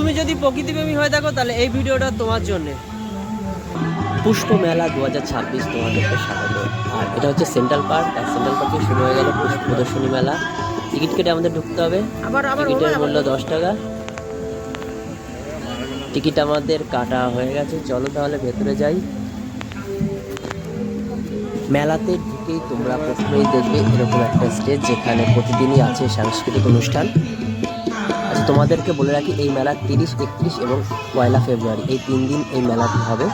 তুমি যদি প্রকৃতিপ্রেমী হয়ে থাকো তাহলে এই ভিডিওটা তোমার জন্য। পুষ্প মেলা 2026 তোমাদেরকে স্বাগত। আর এটা হচ্ছে সেন্ট্রাল পার্ক, আর সেন্ট্রাল পার্কে শুরু হয়ে গেল পুষ্প প্রদর্শনী মেলা। টিকিট কেটে আমাদের ঢুকতে হবে। টিকিটের মূল্য 10 টাকা। টিকিট আমাদের কাটা হয়ে গেছে, চলো তাহলে ভেতরে যাই। মেলাতে ঢুকেই তোমরা প্রথমেই দেখবে এরকম একটা স্টেজ, যেখানে প্রতিদিনই আছে সাংস্কৃতিক অনুষ্ঠান। আচ্ছা, তোমাদেরকে বলে রাখি এই মেলা 30, 31 এবং 1 ফেব্রুয়ারি এই 3 দিন এই মেলাটি হবে।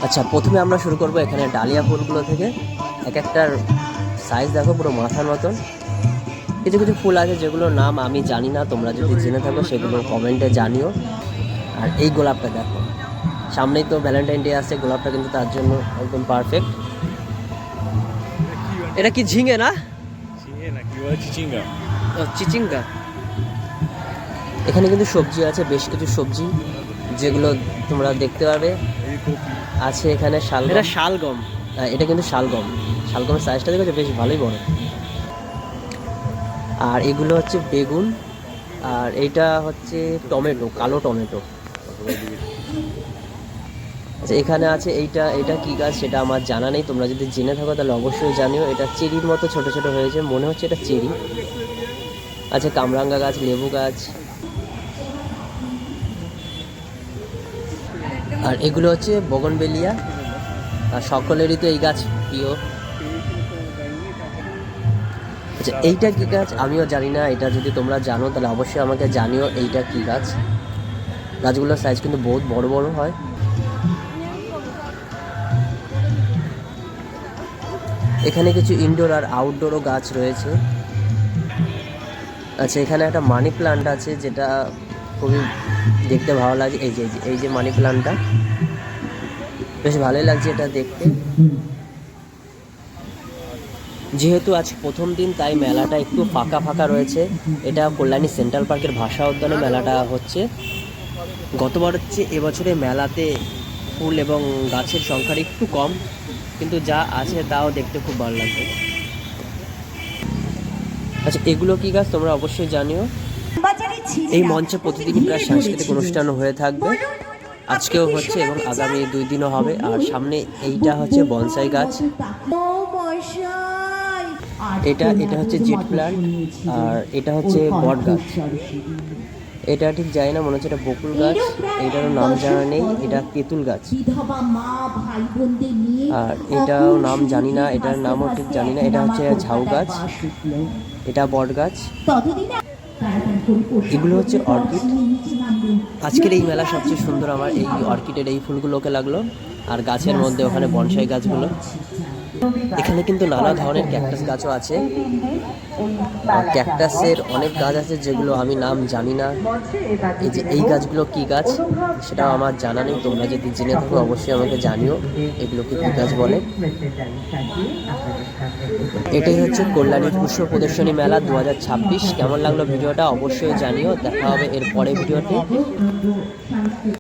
আচ্ছা, প্রথমে আমরা শুরু করব এখানে ডালিয়া ফুলগুলো থেকে। এক একটার সাইজ দেখো পুরো মাথার মতন। কিছু কিছু ফুল আছে যেগুলোর নাম আমি জানি না, তোমরা যদি জেনে থাকো সেগুলো কমেন্টে জানিও। আর এই গোলাপটা দেখো, সামনেই তো ভ্যালেন্টাইন ডে আসছে, গোলাপটা কিন্তু তার জন্য একদম পারফেক্ট। এটা কি ঝিঙে না? চিচিঙ্গা। এখানে কিন্তু সবজি আছে, বেশ কিছু সবজি যেগুলো তোমরা দেখতে পাবে। আছে এখানে শালগম। এটা শালগম, এটা কিন্তু শালগমের সাইজটা দেখেছো, বেশ ভালোই বড়। আর এগুলো হচ্ছে বেগুন, আর এইটা হচ্ছে টমেটো, কালো টমেটো। আচ্ছা, এখানে আছে এইটা কি গাছ সেটা আমার জানা নেই, তোমরা যদি জেনে থাকো তাহলে অবশ্যই জানিও। এটা চেরির মতো ছোট ছোট হয়েছে, মনে হচ্ছে এটা চেরি। আছে কামরাঙ্গা গাছ, লেবু গাছ। আর এগুলো হচ্ছে বগনবেলিয়া, আর সকলেরই তো এই গাছ প্রিয়। আচ্ছা, এইটা কি গাছ আমিও জানি না, এটা যদি তোমরা জানো তাহলে অবশ্যই আমাকে জানিও এইটা কি গাছ। গাছগুলোর সাইজ কিন্তু বহুত বড় বড় হয়। এখানে কিছু ইনডোর আর আউটডোরও গাছ রয়েছে। আচ্ছা, এখানে একটা মানি প্লান্ট আছে যেটা খুবই দেখতে ভালো লাগে। এই যে মানি প্লান্টটা বেশ ভালোই লাগছে এটা দেখতে। যেহেতু আজ প্রথম দিন তাই মেলাটা একটু ফাঁকা ফাঁকা রয়েছে। এটা কল্যাণী সেন্ট্রাল পার্কের ভাষা উদ্যানে মেলাটা হচ্ছে। গতবার হচ্ছে এবছরে মেলাতে ফুল এবং গাছের সংখ্যাটা একটু কম, কিন্তু যা আছে তাও দেখতে খুব ভালো লাগছে। আচ্ছা, এগুলো কি গাছ তোমরা অবশ্যই জানিও। এই মঞ্চে প্রতিদিনই প্রায় সাংস্কৃতিক অনুষ্ঠান হয়ে থাকবে, আজকেও হচ্ছে এবং আগামী 2 দিনও হবে। আর সামনে এইটা হচ্ছে বনসাই গাছ। এটা হচ্ছে জেট প্ল্যান্ট, আর এটা হচ্ছে বট গাছ। এটা ঠিক জানি না, মনে হচ্ছে এটা বকুল গাছ, এটারও নাম জানা নেই। এটা তেঁতুল গাছ, আর এটাও নাম জানি না, এটার নামও ঠিক জানি না। এটা হচ্ছে ঝাউ গাছ, এটা বট গাছ। এগুলো হচ্ছে অর্কিড। আজকের এই মেলা সবচেয়ে সুন্দর আমার এই অর্কিডের এই ফুলগুলোকে লাগলো, আর গাছের মধ্যে ওখানে বনসাই গাছগুলো। এখানে কিন্তু নানা ধরনের ক্যাকটাস গাছও আছে। ক্যাকটাসের অনেক গাছ আছে যেগুলো আমি নাম জানি না। এই গাছগুলো কি গাছ সেটাও আমার জানা নেই, তোমরা যদি জেনে থাকো অবশ্যই আমাকে জানিও এগুলো কি গাছ বলে। এটাই হচ্ছে কল্যাণী পুষ্প প্রদর্শনী মেলা 2026। কেমন লাগলো ভিডিওটা অবশ্যই জানিও। দেখা হবে এর পরে ভিডিওতে।